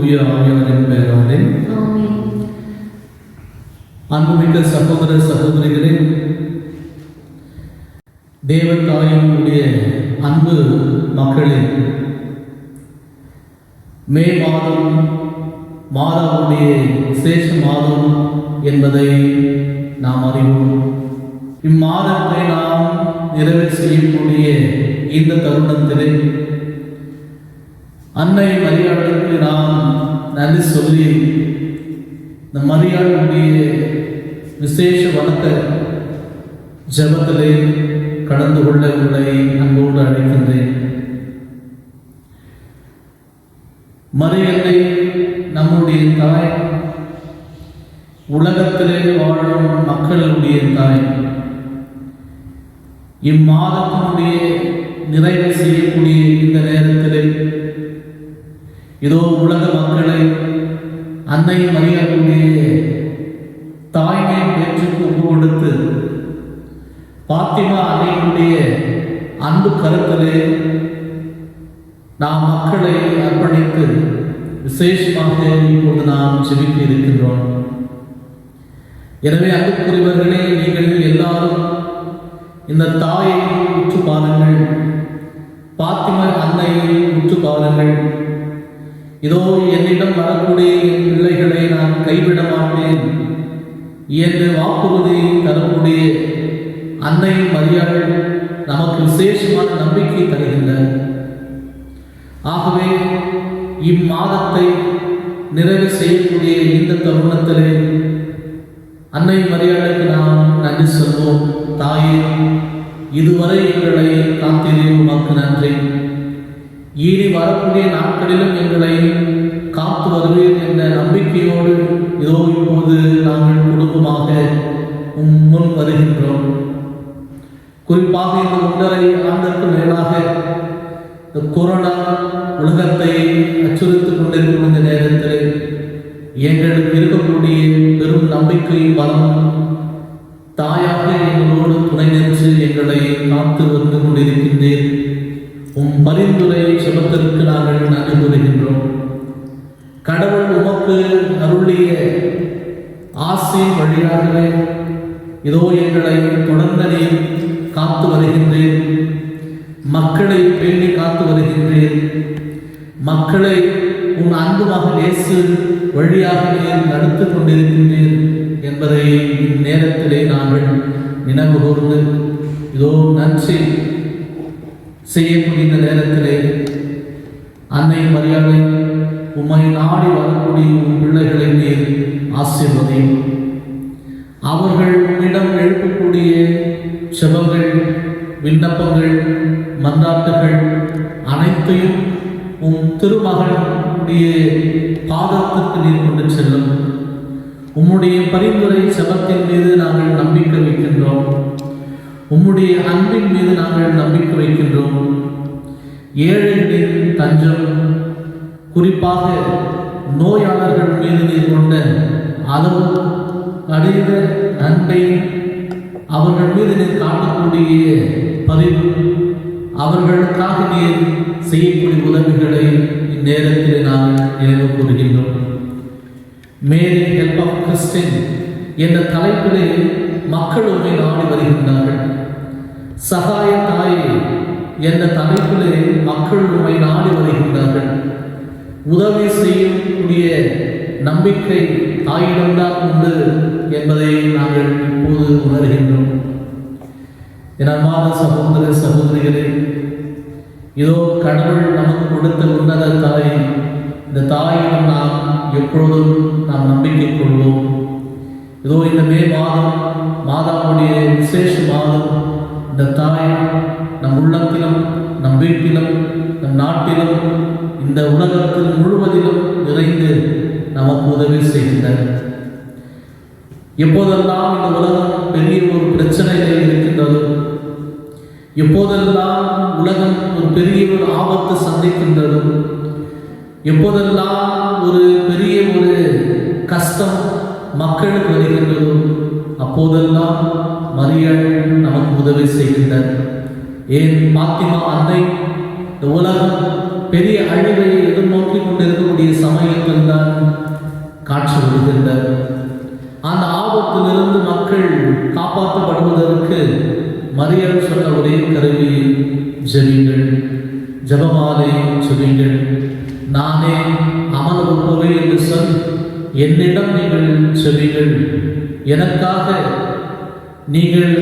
தூய ஆவியாரின் பெயராலே. அன்புமிக்க சகோதர சகோதரிகளே, தேவ தாயினுடைய அன்பு மக்களே, மே மாதம் மாதாவுடைய விசேஷ மாதம் என்பதை நாம் அறிவோம். இம்மாதத்தை நாம் நிறைவு செய்யக்கூடிய இந்த தருணத்திலே அன்னை மரியாளுக்கு நாம் நன்றி சொல்லி இந்த மரியாளுடைய விசேஷ வணக்க ஜபத்திலே கடந்து கொள்ள உங்களை அன்போடு அழைக்கின்றேன். மரியன்னை நம்முடைய தாய், உலகத்திலே வாழும் மக்களுடைய தாய். இம்மாதத்தினுடைய நிறைவு செய்யக்கூடிய இந்த நேரத்திலே இதோ உலக மக்களை அன்னை மரியாளுடைய தாய்மை பேச்சுக்கு ஒப்பு கொடுத்து பாத்திமா அன்னையுடைய அன்பு கருத்திலே நாம் மக்களை அர்ப்பணித்து விசேஷமாக இப்போது நாம் ஜெபிக்க இருக்கின்றோம். எனவே அன்புக்குரியவர்களே, நீங்கள் எல்லாரும் இந்த தாயை உற்று பாருங்கள், பாத்திமா அன்னையை உற்று பாருங்கள். இதோ என்னிடம் வரக்கூடிய என் பிள்ளைகளை நான் கைவிட மாட்டேன் என்று வாக்குறுதி தரக்கூடிய அன்னை மரியாள் நமக்கு விசேஷமான நம்பிக்கை தருகின்றார். ஆகவே இம்மாதத்தை நிறைவு செய்யக்கூடிய இந்த தருணத்திலே அன்னை மரியாளுக்கு நாம் நன்றி சொல்வோம். தாயே, இதுவரை எங்களை காத்தீரே, உமக்கு நன்றி. இனி வரக்கூடிய நாட்களிலும் எங்களை காத்து வருவேன் என்ற நம்பிக்கையோடு இதோ இப்போது நாங்கள் குடும்பமாக முன் வருகின்றோம். குறிப்பாக இந்த 1.5 ஆண்டுக்கு மேலாக இந்த கொரோனா உலகத்தை அச்சுறுத்திக் கொண்டிருக்கும் இந்த நேரத்தில் எங்களுக்கு இருக்கக்கூடிய பெரும் நம்பிக்கையும் பலம் தாயாக எங்களோடு துணை நின்று எங்களை காத்து வந்து கொண்டிருக்கின்றேன். உம் பரிந்துரை செபத்திற்கு நாங்கள் நன்றி கூறுகின்றோம். கடவுள் உமக்கு அருளிய ஆசை வழியாகவே இதோ எங்களை தொடர்ந்து நீர் காத்து வருகின்றேன். மக்களை பேணி காத்து வருகின்றேன். மக்களை உன் அன்பு மகன் இயேசு வழியாக நீர் நடத்தி கொண்டிருக்கின்றேன் என்பதை இந்நேரத்திலே நாங்கள் நினைவு கூர்ந்து இதோ நன்றி செய்யக்கூடிய இந்த நேரத்திலே அன்னை மரியாதை உம்மை நாடி வரக்கூடிய உன் பிள்ளைகளை நீர் ஆசீர்வதியும். அவர்கள் உன்னிடம் எழுப்பக்கூடிய செபங்கள், விண்ணப்பங்கள், மன்றாட்டுகள் அனைத்தையும் உன் திருமகனுடைய பாதத்துக்கு நீர் கொண்டு செல்லும். உம்முடைய பரிந்துரை செபத்தின் மீது நாங்கள் நம்பிக்கை வைக்கின்றோம். உம்முடைய அன்பின் மீது நாங்கள் நம்பிக்கை வைக்கின்றோம். ஏழைகளின் தஞ்சம், குறிப்பாக நோயாளர்கள் மீது நீர் கொண்ட அளவு அடைந்த அன்பை, அவர்கள் மீது நீர் காட்டக்கூடிய பதிவு, அவர்களுக்காக நீர் செய்யக்கூடிய உதவிகளை இந்நேரத்தில் நாங்கள் நினைவு கூறுகின்றோம். மேரி ஹெல்ப் ஆஃப் கிறிஸ்டின் என்ற தலைப்பிலே மக்கள் உண்மை நாடி வருகின்றார்கள். சகாய தாயே என்ற தலைப்பிலே மக்கள் உண்மை நாடி வருகின்றார்கள். உதவி செய்யக்கூடிய நம்பிக்கை தாயிடம்தான் உண்டு என்பதை நாங்கள் இப்போது உணர்கின்றோம். இனமான சகோதர சகோதரிகளே, இதோ கடவுள் நமக்கு கொடுத்த உன்னத தாய். இந்த தாயிடம் நாம் எப்பொழுதும் நாம் நம்பிக்கை கொள்வோம். இதோ இந்த மே மாதம் மாதாவுடைய விசேஷ மாதம். இந்த தாய் நம் உள்ளத்திலும், நம் வீட்டிலும், நம் நாட்டிலும், இந்த உலகத்தில் முழுவதிலும் நிறைந்து நமக்கு உதவி செய்கின்றார். எப்போதெல்லாம் இந்த உலகம் பெரிய ஒரு பிரச்சனையிலே இருக்கின்றது, எப்போதெல்லாம் உலகம் ஒரு பெரிய ஒரு ஆபத்து சந்திக்கின்றது, எப்போதெல்லாம் ஒரு பெரிய ஒரு கஷ்டம் மக்களுக்கு வருகின்றதோ அப்போதெல்லாம் மரியாள் நமக்கு உதவி செய்கின்றார். ஏன் பாத்திமா அன்னை இந்த உலகம் பெரிய அழிவை எதிர்நோக்கி கொண்டிருக்கக்கூடிய சமயத்தில் தான் காட்சி வருகின்றார். அந்த ஆபத்திலிருந்து மக்கள் காப்பாற்றப்படுவதற்கு மரியாள் சொன்ன ஒரே கருவி ஜெபிங்கள், ஜபமாலை ஜெபிங்கள். நானே அமர்ந்து உண்பவை என்று சொல், என்னிடம் நீங்கள் ஜெபிங்கள். எனக்காக நீங்கள்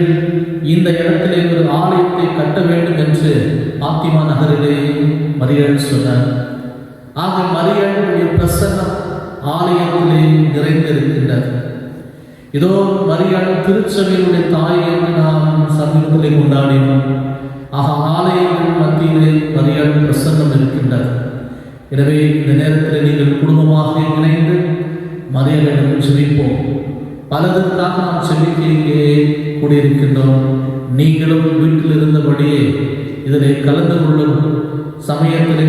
இந்த இடத்திலே ஒரு ஆலயத்தை கட்ட வேண்டும் என்று பாத்திமா நகரிலே மரியாள் சொன்னார். ஆக மரியாளுடைய பிரசன்னம் ஆலயத்திலே நிறைந்திருக்கின்றது. இதோ மரியாள் திருச்சபையுடைய தாய் என்று நாம் சமீபத்திலே கொண்டாடினோம். ஆக ஆலயங்கள் மத்தியிலே மரியாள் பிரசன்னம் இருக்கின்றது. எனவே இந்த நேரத்தில் நீங்கள் குடும்பமாக இணைந்து மரியாளிடம் செபிப்போம். பலதற்காக நாம் செபிக்க இங்கே கூடியிருக்கின்றோம். நீங்களும் வீட்டில் இருந்தபடியே இதனை கலந்து கொள்ளும் சமயத்திலே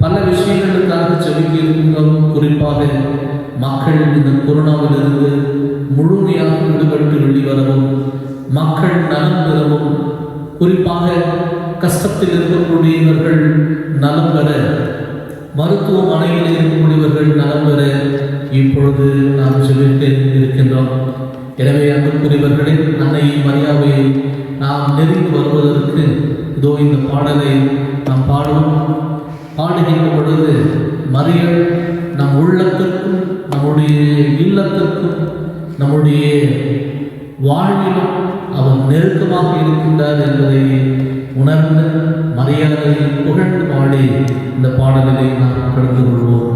பல விஷயங்களுக்காக செபிக்க இருக்கின்றோம். குறிப்பாக மக்கள் இந்த கொரோனாவிலிருந்து முழுமையாக விடுபட்டு வெளிவரவும், மக்கள் நலம் பெறவும், குறிப்பாக கஷ்டத்தில் இருக்கக்கூடியவர்கள் நலம் பெற, மருத்துவமனையில் இருக்கக்கூடியவர்கள் நலம் பெற இப்பொழுது நாம் செபிக்க இருக்கின்றோம். எனவே அன்புக்குரியவர்களே, அன்னை மரியாவை நாம் நெருங்கி வருவதற்கு இதோ இந்த பாடலை நாம் பாடுவோம். பாடுகின்ற பொழுது மரியாள் நம் உள்ளத்திற்கும் நம்முடைய இல்லத்திற்கும் நம்முடைய வாழ்விலும் அவர் நெருக்கமாக இருக்கின்றார் என்பதை உணர்ந்து மரியாதை புகழ்ந்து பாடி இந்த பாடலை நாம் கடந்து கொள்வோம்.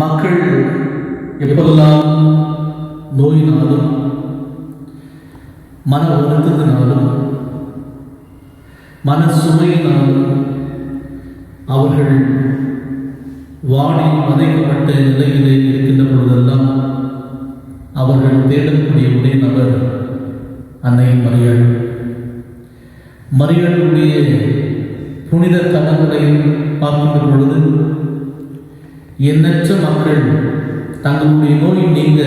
மக்கள் எப்போதெல்லாம் நோயினாலும் மன வருத்தத்தினாலும் மன சுமையினாலும் அவர்கள் வாடி வதைக்கப்பட்ட நிலையிலே இருக்கின்ற பொழுதெல்லாம் அவர்கள் தேடக்கூடிய ஒரே நபர் அன்னை மரியாள். மரியாளுடைய புனித தலங்களை பார்க்கின்ற பொழுது எண்ணற்ற மக்கள் தங்களுடைய நோய் நீங்க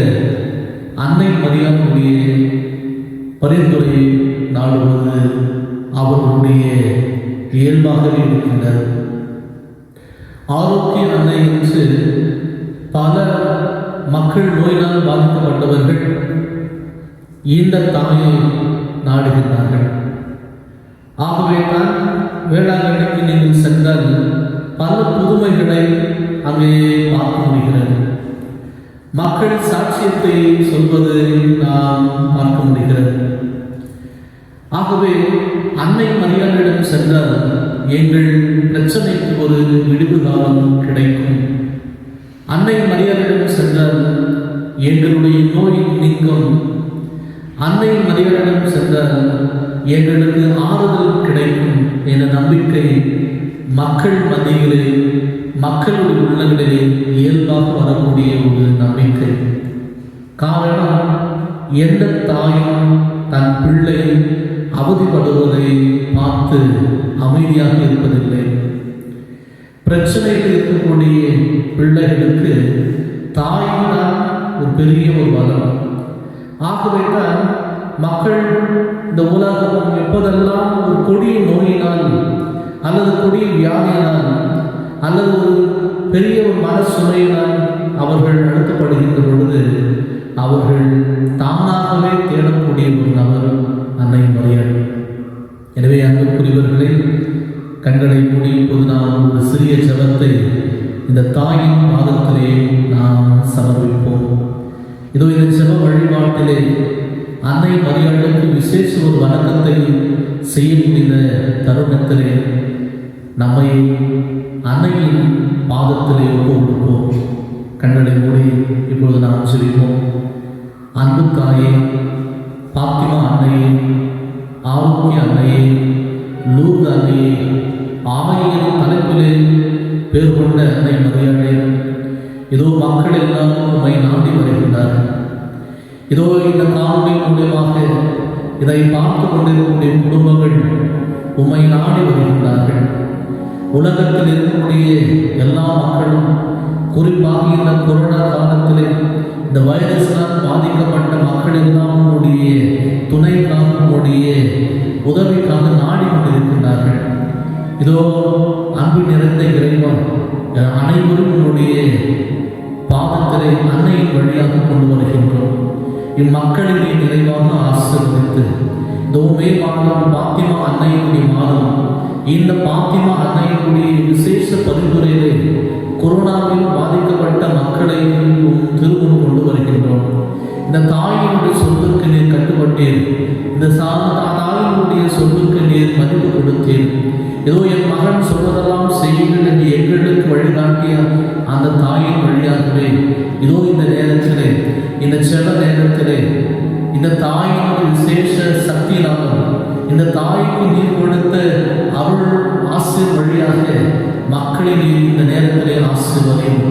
அன்னை மரியாளுடைய பரிந்துரையை நாடுவது அவர்களுடைய இயல்பாகவே இருக்கின்றது. ஆரோக்கிய அன்னை என்று பல மக்கள் நோயினால் பாதிக்கப்பட்டவர்கள் இந்த தாயை நாடுகின்றார்கள். ஆகவே தான் வேளாங்கண்ணிக்கு நீங்கள் சென்றால் பல புதுமைகளை அங்கே பார்க்க முடிகிறது. மக்கள் சாட்சியத்தை சொல்வது நாம் பார்க்க முடிகிறது. ஆகவே அன்னை மரியாளிடம் சென்றால் எங்கள் பிரச்சனைக்கு ஒரு விடுவு காலம் கிடைக்கும். அன்னை மரியாளிடம் சென்றால் எங்களுடைய நோய் நீங்கும். அன்னை மரியாளிடம் சென்றால் எங்களுக்கு ஆறுதல் கிடைக்கும் என்ற நம்பிக்கை மக்கள் மத்தியிலே, மக்களுடைய உள்ளங்களிலே இயல்பாக வரக்கூடிய ஒரு நம்பிக்கை. காரணம், எந்த தாயும் தன் பிள்ளை அவதிப்படுவதை பார்த்து அமைதியாக இருப்பதில்லை. பிரச்சனையில் இருக்கக்கூடிய பிள்ளைகளுக்கு தாய்தான் ஒரு பெரிய ஒரு பலம். ஆகவே தான் மக்கள் இந்த உலகம் எப்போதெல்லாம் ஒரு கொடிய நோயினால் அல்லது கொடிய வியாதியினால் அல்லது ஒரு பெரிய ஒரு மன சுமையினால் அவர்கள் அழுத்தப்படுகின்ற பொழுது அவர்கள் தானாகவே தேடக்கூடிய ஒரு நபர் அன்னை மரியாள். எனவே அன்புக்குரியவர்களே, கண்களை மூடி இப்போது நாம் ஒரு சிறிய ஜெபத்தை இந்த தாயின் பாதத்திலே நாம் சமர்ப்பிப்போம். இதோ இந்த ஜெப வழிபாட்டிலே அன்னை மரியாளுக்கு விசேஷ ஒரு வணக்கத்தை செய்யக்கூடிய தருணத்திலே நம்மை அன்னையின் பாதத்திலே ஒப்புக்கொடுப்போம். கண்களை மூடி இப்பொழுது நாம் சொல்லிப்போம். அன்பு தாயே, பாத்திமா அன்னையே, ஆரோக்கிய அன்னையே, லூர்து அன்னையே, ஆமையின் தலைப்பிலே பேர் கொண்ட அன்னை மரியாளே, இதோ மக்கள் எல்லாரும் உம்மை நாடி வருகின்றார்கள். இதோ இந்த காணொளி மூலமாக இதை பார்த்து கொண்டிருக்கக்கூடிய குடும்பங்கள் உம்மை நாடி வருகின்றார்கள். உலகத்தில் இருக்கக்கூடிய எல்லா மக்களும், குறிப்பாக இந்த கொரோனா காலத்திலே இந்த வைரஸால் பாதிக்கப்பட்ட மக்கள் எல்லாம் உடைய துணைக்காக, உடைய உதவிக்காக நாடி கொண்டிருக்கின்றார்கள். இதோ அன்பு நிறைந்த இறைவன் அனைவரும் உன்னுடைய பாதத்திலே அன்னையின் வழியாக கொண்டு வருகின்றோம். இம்மக்களின் நிறைவாக ஆசீர்வதித்து இந்த மே மாதம் பாத்திமா அன்னையினுடைய மாதம், இந்த பாத்திமா அன்னையினுடைய விசேஷ பரிந்துரையிலே கொரோனாவில் பாதிக்கப்பட்ட மக்களை திருமுன் கொண்டு வருகின்றோம். இந்த தாயினுடைய சொல்லுக்கு நீர் கட்டுப்பட்டீர். இந்த தாயினுடைய சொல்லுக்கு நீர் மதிப்பு கொடுத்தீர். ஏதோ என் மகன் சொல்வதெல்லாம் செய்யுங்கள் என்று எங்களுக்கு வழிகாட்டிய அந்த தாயின் வழியாகவே இதோ இந்த நேரத்திலே, இந்த செல நேரத்திலே, இந்த தாயினுடைய விசேஷ சக்தியினாலும் இந்த தாய்க்கு நீர் கொடுத்த அருள் ஆசிர் வழியாக மக்களை நீர் இந்த நேரத்திலே ஆசீர்வதியும்.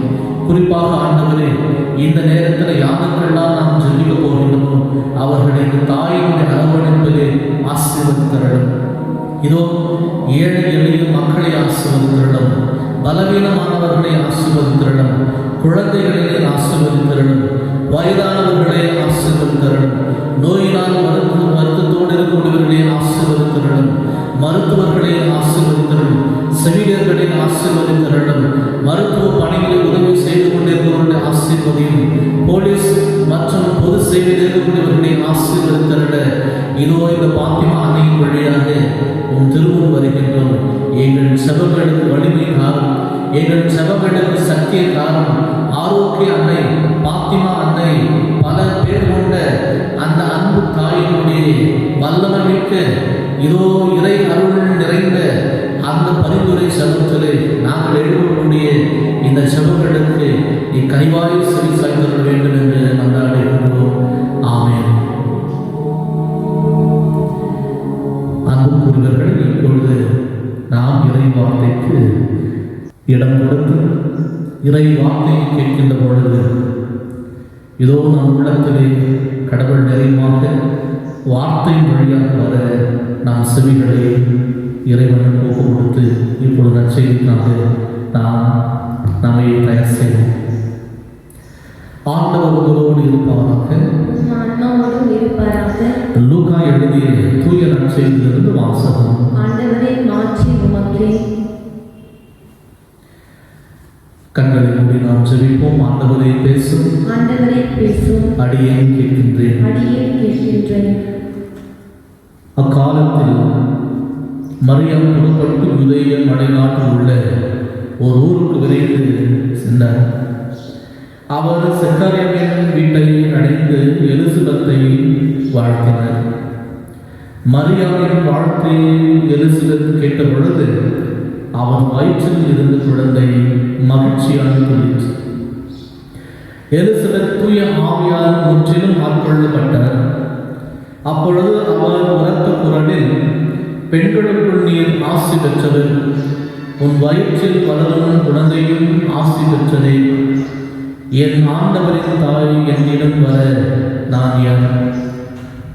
குறிப்பாக ஆண்டவரே, இந்த நேரத்தில் யாருக்கெல்லாம் நாம் ஜெபிக்க போகின்றோமோ அவர்களை இந்த தாயினுடைய அரவணைப்பிலே ஆசீர்வதித்தரணும். இதோ ஏழை எளிய மக்களை ஆசீர்வதித்தரணும், பலவீனமானவர்களை ஆசீர்வதித்தரணும், குழந்தைகளை ஆசீர்வதித்தரணும், வயதானவர்களை ஆசீர்வதித்தரணும், நோயினால் வருத்தத்தோடு இருக்கக்கூடியவர்களை ஆசீர்வதித்தரணும், மருத்துவர்களை ஆசீர்வதித்தரணும், செவிலியர்களை ஆசீர்வதித்தரணும், மருத்துவ பணிகளை உதவி செய்து கொண்டிருப்பவர்களை ஆசீர்வதியும், போலீஸ் மற்றும் பொது சேவையில் இருக்கக்கூடியவர்களை ஆசீர்வதித்தரட. இதோ இந்த பாத்திமா அன்னையின் வழியாக உன் திருமுன் வருகின்றோம். எங்கள் செபங்களுக்கு வலிமை காரணம், எங்கள் செபங்களுக்கு சக்தியை காரணம் ஆரோக்கிய அன்னை, பாத்திமா அன்னை, பல பேர் கொண்ட அந்த அன்பு தாயினுடைய வல்லமை மிக்க இதோ இறை அருள் நிறைந்த அந்த பரிந்துரை செபத்திலே நாங்கள் எழுதக்கூடிய இந்த செபங்களுக்கு நீ கனிவாய் செவி சாய்ந்து வேண்டும் என்று மன்றாடுகின்றோம். ஆமென். இடம் கொடுத்து இறை வார்த்தையை கேட்கின்ற பொழுது இதோ நம் உள்ளத்திலே கடவுள் நிறைவாக வார்த்தை வழியாக வர நாம் செவிகளை இறைவனுக்கு ஒப்பு கொடுத்து இப்பொழுது நற்செய்திக்காக நாம் நம்மை தயார் செய்வோம். ஆண்டவர் உங்களோடு இருப்பாராக. லூக்கா எழுதிய தூய நற்செய்தியிலிருந்து வாசகம். கண்களை மூடி நாம் ஜெபிப்போம். ஆண்டவரே பேசும், அடியேன் கேட்கின்றேன். அக்காலத்தில் மரியாம் புறப்பட்டு யூதேய மலைநாட்டில் உள்ள ஒரு ஊருக்கு விரைந்து சென்றார். அவர் செக்கரியாவின் வீட்டை அடைந்து எலிசபெத்தை வாழ்த்தினார். மரியாமின் வாழ்க்கையை எலிசபெத் கேட்ட பொழுது அவன் வயிற்றில் இருந்த குழந்தை மகிழ்ச்சியாக துள்ளிற்று. எலிசபெத் தூய ஆவியால் முற்றிலும் ஆட்கொள்ளப்பட்டார். அப்பொழுது அவர் உரத்த குரலில், பெண்களுக்குள் நீர் ஆசி பெற்றவர், உன் வயிற்றில் வளரும் குழந்தையும் ஆசி பெற்றதே. என் ஆண்டவரின் தாய் என்னிடம் வர நான் யார்?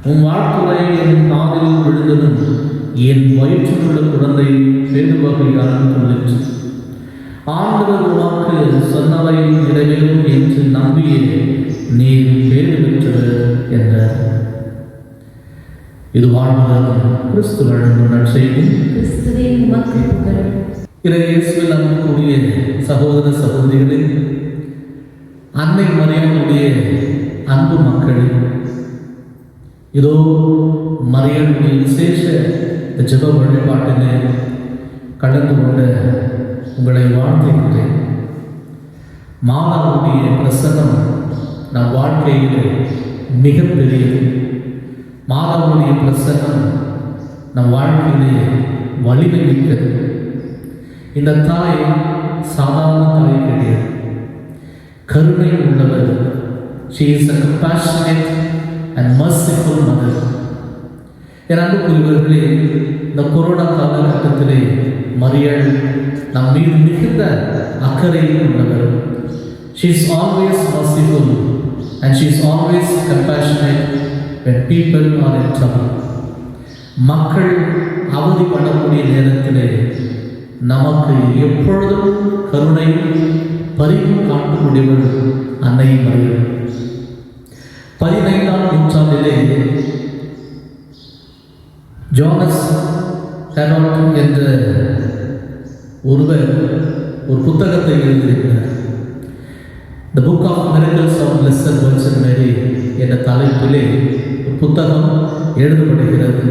உன் வாழ்த்துறை என் காதில் விழுந்ததும் என் வயிற்றில் உள்ள குழந்தை பேருவகையால் துள்ளிற்று. ஆண்டவர் உனக்கு சொன்னவை நிறைவேறும் என்று நம்பியே நீர் பேறு பெற்றவர் என்றார். இது வாழ்வதன் கிறிஸ்து வழங்கும் நற்செய்தி. இயேசுவில் அன்புக்குரிய சகோதர சகோதரிகளே, அன்னை மரியாளுடைய அன்பு மக்களே, இதோ மரியாளுடைய விசேஷ ஜெப வழிபாட்டிலே கலந்து கொண்ட உங்களை வாழ்த்துகின்றேன். மாதாவுடைய பிரசன்னம் நம் வாழ்க்கையிலே மிகப்பெரியது. மாதாவுடைய பிரசன்னம் நம் வாழ்க்கையிலே வலிமை மிக்கது. இந்த தாய் சாதாரண தாய் கிடையாது, கருணை உள்ளவர். She is a compassionate and merciful mother. என் அன்புக்குரியவர்களே, இந்த கொரோனா காலகட்டத்திலே மரியாள் நம் மீது மிகுந்த அக்கறை உள்ளவர். She is always merciful and she is always compassionate when people are in trouble. மக்கள் அவதிப்படக்கூடிய நேரத்திலே நமக்கு எப்பொழுதும் கருணை பரிவு காட்டக்கூடியவர் அன்னை மரியாள். 15ஆம் நூற்றாண்டிலே ஜோனஸ் ஹெரால்ட் என்ற ஒருவர் ஒரு புத்தகத்தை எழுதியிருக்கிறார். The Book of Miracles of Blessed Virgin Mary என்ற தலைப்பிலே ஒரு புத்தகம் எழுதப்படுகிறது.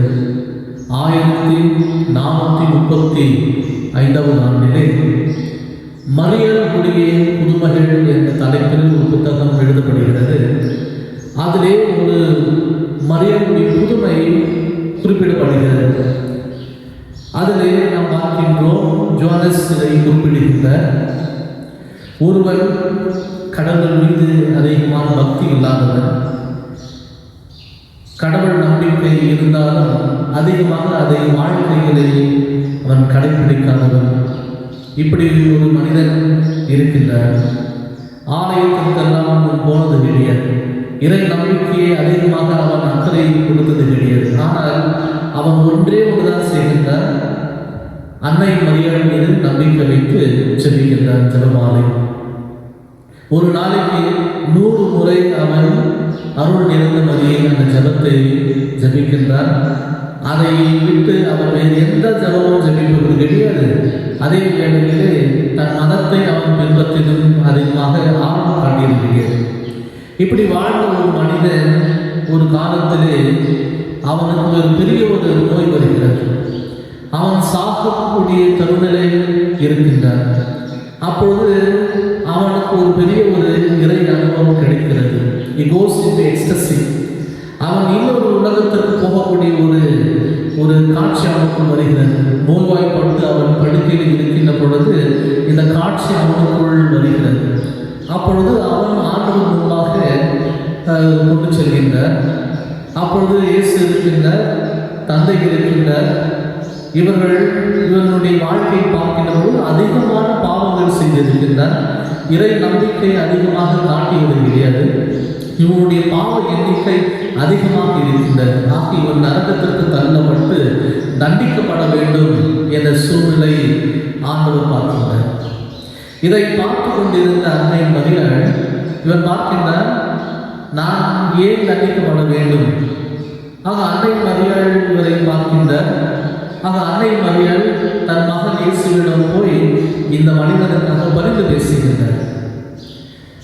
1435ஆம் ஆண்டிலே மரியாளுடைய புதுமகள் என்ற தலைப்பில் ஒரு புத்தகம் எழுதப்படுகிறது. அதிலே ஒரு மரியாளுடைய புதுமை குறிப்பிடப்படுகிறது. அதிலே நாம் பார்க்கின்றோம், ஜோனஸ் இதை குறிப்பிடுகின்றார். ஒருவர் கடவுள் மீது அதிகமான பக்தி இல்லாதவர், கடவுள் நம்பிக்கை இருந்தாலும் அதிகமாக அதை வாழ்க்கையிலே அவன் கடைபிடிக்காதவன். இப்படி ஒரு மனிதன் இருக்கின்றார். ஆலயத்திற்கெல்லாம் போனது கிடையாது, இறை நம்பிக்கையை அதிகமாக அவன் அக்கறை கொடுத்தது கிடையாது. ஆனால் அவன் ஒன்றே ஒன்றுதான் செய்கின்றார், அன்னை மரியாள் மீது நம்பிக்கை வைத்து ஜெபிக்கின்றார் ஜெபமாலை. ஒரு நாளைக்கு 100 முறை அவன் அருள் நிறைந்த மரியை அந்த ஜெபத்தை ஜெபிக்கின்றார். அதை விட்டு அவன் வேறு எந்த ஜெபமும் ஜெபிப்பது கிடையாது. அதே வேளையிலே தன் மதத்தை அவன் பின்பற்றிலும் அதிகமாக ஆர்வம் காட்டியிருக்கிறது. இப்படி வாழ்ந்த ஒரு மனிதன் ஒரு காலத்திலே அவனுக்கு ஒரு பெரிய ஒரு நோய் வருகிறது. அவன் சாகக்கூடிய தருநிலையில் இருக்கின்றான். அப்பொழுது அவனுக்கு ஒரு பெரிய ஒரு இறை அனுபவம் கிடைக்கிறது. He goes into ecstasy. அவன் இன்னொரு உலகத்திற்கு போகக்கூடிய ஒரு காட்சி அவனுக்குள் வருகிறது. நோய்வாய்ப்பட்டு அவன் படுக்கையில் இருக்கின்ற பொழுது இந்த காட்சி அவனுக்குள் வருகிறது. அப்பொழுது அவன் ஆண்டவர் முன்பாக கொண்டு செல்கின்றார். அப்பொழுது இயேசு இருக்கின்றார், தந்தை இருக்கின்றார், இவனுடைய வாழ்க்கையை பார்க்கின்ற போது அதிகமான பாவங்கள் செய்திருக்கின்றார். இறை நம்பிக்கை அதிகமாக காட்டியது கிடையாது. இவனுடைய பாவ எண்ணிக்கை அதிகமாக இருக்கின்றது. ஆக இவன் நரகத்திற்கு தள்ளப்பட்டு தண்டிக்கப்பட வேண்டும் என்ற சூழ்நிலை ஆண்டவர் பார்க்கின்றார். இதை பார்த்து கொண்டிருந்த அன்னை மரியாள் இவன் பார்க்கின்றார், நான் ஏன் தண்டிக்கப்பட வேண்டும்? ஆக அன்னை மரியாள் இவரை பார்க்கின்றார். ஆக அன்னை மரியாள் தன் மகன் இயேசுவிடம் போய் இந்த மனிதனுக்காக பரிந்து பேசுகின்றார்.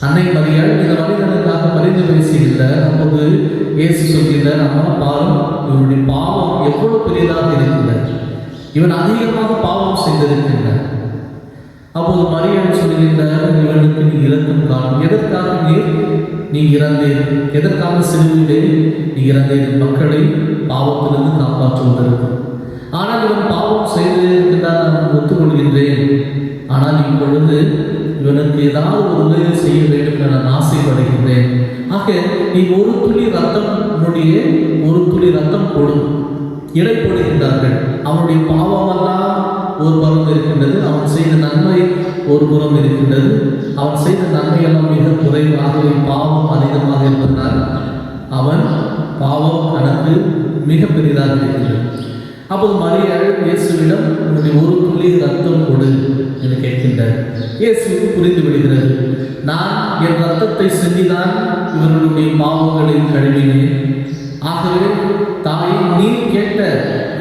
அன்னை மரியாள் இந்த மனிதனுக்காக பரிந்து பேசுகின்றார். அப்போது இயேசு சொல்கின்றார், அம்மா பாரும், இவனுடைய பாவம் எவ்வளவு பெரியதாக இருக்கின்றார், இவன் அதிகமாக பாவம் செய்திருக்கின்றார். அப்போது மரியாள் சொல்கின்றார், இவனுக்கு நீ இரக்கம் காணும். எதற்காக நீ இறந்தேன்? எதற்காக சிலுவையிலே நீ இறந்தேன்? மக்களை பாவத்திலிருந்து காப்பாற்றுவதற்கு. ஆனால் இவன் பாவம் செய்து இருக்கின்றார், நான் ஒத்துக்கொள்கின்றேன். ஆனால் இப்பொழுது இவனுக்கு ஏதாவது ஒரு உதவி செய்ய வேண்டும் என நான் ஆசைப்படுகின்றேன். ஆக நீ ஒரு துளி ரத்தம் கொடும். இடை போடுகின்றார்கள். அவனுடைய பாவமெல்லாம் ஒரு புறம் இருக்கின்றது, அவன் செய்த நன்மை ஒரு புறம் இருக்கின்றது. அவன் செய்த நன்மையெல்லாம் மிக குறைவாகவே பாவம் அதிகமாக இருப்பதனால் அவன் பாவம் கணக்கு மிக பெரிதாக இருக்கின்றது. அப்போது மரியாள் இயேசுவிடம் உன்னுடைய ஒரு துளி ரத்தம் கொடு என்று கேட்கின்றார். இயேசுவுக்கு புரிந்து விடுகிறது, நான் என் ரத்தத்தை சிந்திதான் இவர்களுடைய பாவங்களை கழுவினேன். ஆகவே தாய், நீ கேட்ட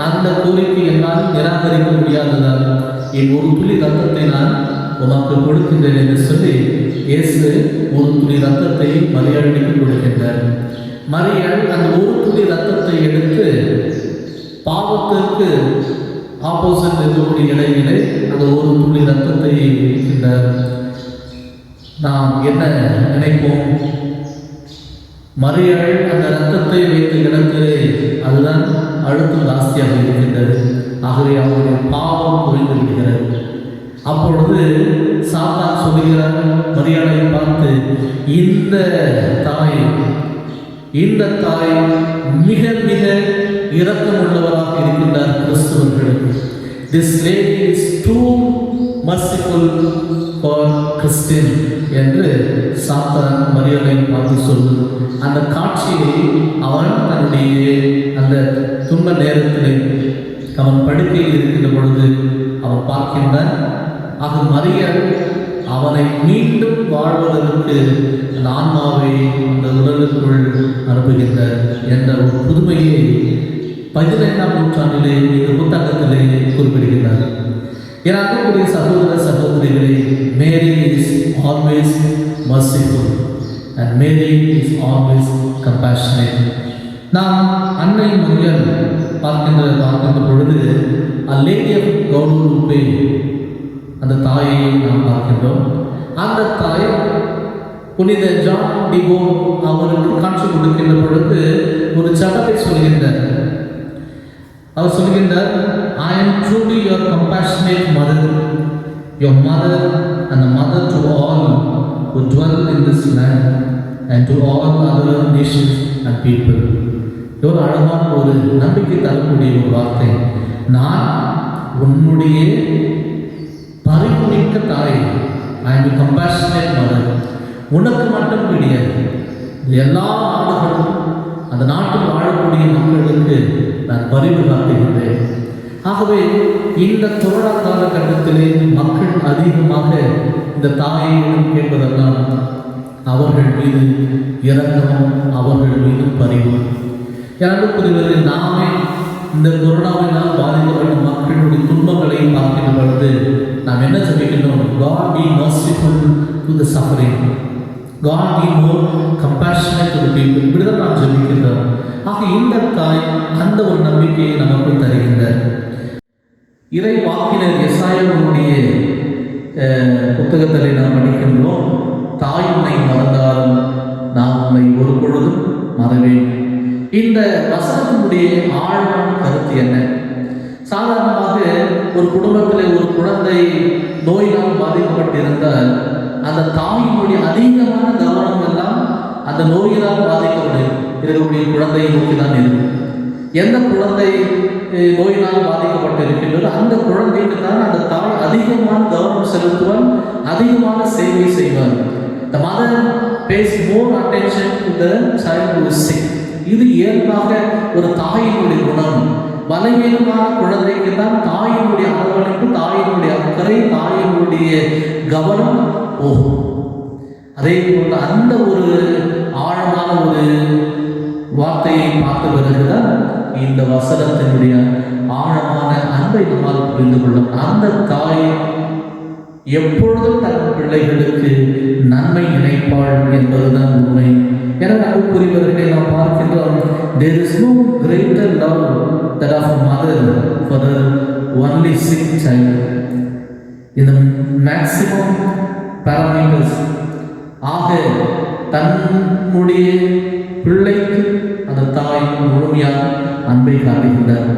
அந்த கோரிக்கை என்னால் நிராகரிக்க முடியாததால் என் ஒரு துளி ரத்தத்தை நான் உனக்கு கொடுக்கின்றேன் என்று சொல்லி இயேசு ஒரு துளி ரத்தத்தை மரியாளுக்கு கொடுக்கின்றார். மரியாள் அந்த ஒரு துளி ரத்தத்தை எடுத்து பாவத்திற்கு ஆப்போசிட் இருக்கக்கூடிய இடையிலே அந்த ஒரு துளி ரத்தத்தை இருக்கின்றார். நாம் என்ன நினைப்போம்? மரியாள் அந்த ரத்தத்தை வைத்த இடத்திலே அதுதான் அழுத்தம் ஜாஸ்தியாக இருக்கின்றது. ஆகவே அவருடைய பாவம் குறைந்து விடுகிறது. அப்பொழுது சாத்தான் சொல்கிறார் மரியாளை பார்த்து, இந்த தாய் மிக மிக இரக்கமுள்ளவராக இருக்கின்றார் கிறிஸ்தவர்களுக்கு. This lady is too merciful for Christian என்று சாத்தான் மரியாளை பார்த்து சொல்லு. அந்த காட்சியை அவன் தன்னுடைய அந்த துன்ப நேரத்திலே அவன் படுக்கையில் இருக்கின்ற பொழுது அவன் பார்க்கின்றான். ஆக மரியாள் அவனை மீண்டும் வாழ்வதற்கு அந்த ஆன்மாவை அந்த உடலுக்குள் அனுப்புகின்றார் என்ற ஒரு புதுமையை 15ஆம் நூற்றாண்டிலே இந்த புத்தகத்திலே குறிப்பிடுகின்றார். எனக்குரிய சகோதர சகோதரிகளே, Mary is always merciful and Mary is always compassionate. நாம் அன்னை மரியாள் பார்க்கின்ற பொழுது A Lady of Guadalupe அந்த தாயை நாம் பார்க்கின்றோம். அந்த தாய் புனித ஜான் டிகோ அவருக்கு காட்சி கொடுக்கின்ற பொழுது ஒரு சட்டத்தை சொல்கின்றார். அவர் சொல்கின்றார், I am truly your compassionate mother, your mother and the mother to all who dwell in this land and to all other nations and people. ஒரு அழகான ஒரு நம்பிக்கை தரக்கூடிய ஒரு வார்த்தை. நான் உன்னுடைய பரிவுமிக்க தாய், I am a compassionate mother. உனக்கு மட்டும் கிடையாது, எல்லா நாடுகளும் அந்த நாட்டில் வாழக்கூடிய மக்களுக்கு நான் பரிவு காட்டுகின்றேன். ஆகவே இந்த கொரோனா காலகட்டத்திலே மக்கள் அதிகமாக இந்த தாயிடம் கேட்பதெல்லாம் அவர்கள் மீது இரக்கமும் அவர்கள் மீது பரிவு. புரிவதில் நாமே இந்த கொரோனாவினால் பாதிக்கப்பட்ட மக்களுடைய துன்பங்களை பார்க்கின்ற பொழுது நாம் என்ன ஜெபிக்கின்றோம்? God be merciful to the suffering. God be more compassionate to the people. இப்படிதான் நாம் ஜெபிக்கின்றோம். ஆக இந்த தாய் அந்த ஒரு நம்பிக்கையை நமக்கு தருகின்றார். இறை வாக்கினர் எசாயாவுடைய புத்தகத்திலே நாம் படிக்கின்றோம், தாய் உன்னை மறந்தாலும் நான் உன்னை ஒரு பொழுதும் மறவேன். இந்த வசனத்தினுடைய ஆழமான கருத்து என்ன? சாதாரணமாக ஒரு குடும்பத்தில் ஒரு குழந்தை நோயினால் பாதிக்கப்பட்டிருந்தால் அந்த தாயினுடைய அதிகமான கவனம் எல்லாம் அந்த நோயினால் பாதிக்கப்பட்டு இருக்கக்கூடிய குழந்தையை நோக்கி தான் இருக்கும். எந்த குழந்தை நோயினால் பாதிக்கப்பட்டு இருக்கின்றது, அந்த குழந்தைக்கு தான் அந்த தாய் அதிகமான கவனம் செலுத்துவார், அதிகமான சேவை செய்வார். The mother pays more attention to the child who is sick. இது இயல்பாக ஒரு தாயினுடைய குணம். பலவீனமான குழந்தைக்கு தான் தாயினுடைய அரவணைப்பு, தாயினுடைய அக்கறை, தாயினுடைய கவனம் போகும். அதே போல அந்த ஒரு ஆழமான ஒரு வார்த்தையை பார்த்த பிறகுதான் இந்த வசனத்தினுடைய ஆழமான அன்பை நம்மால் புரிந்து கொள்ளும். அந்த தாய் எப்பொழுதும் தன் பிள்ளைகளுக்கு நன்மை நினைப்பாள் என்பதுதான் உண்மை. எனவே அன்புக்குரியவர்களை நாம் பார்க்கின்றோம், there is no greater love that of a mother for her only sick child. In the maximum parameters, ஆக தன்னுடைய பிள்ளைக்கு அந்த தாய் முழுமையாக அன்பை காட்டுகின்றார்.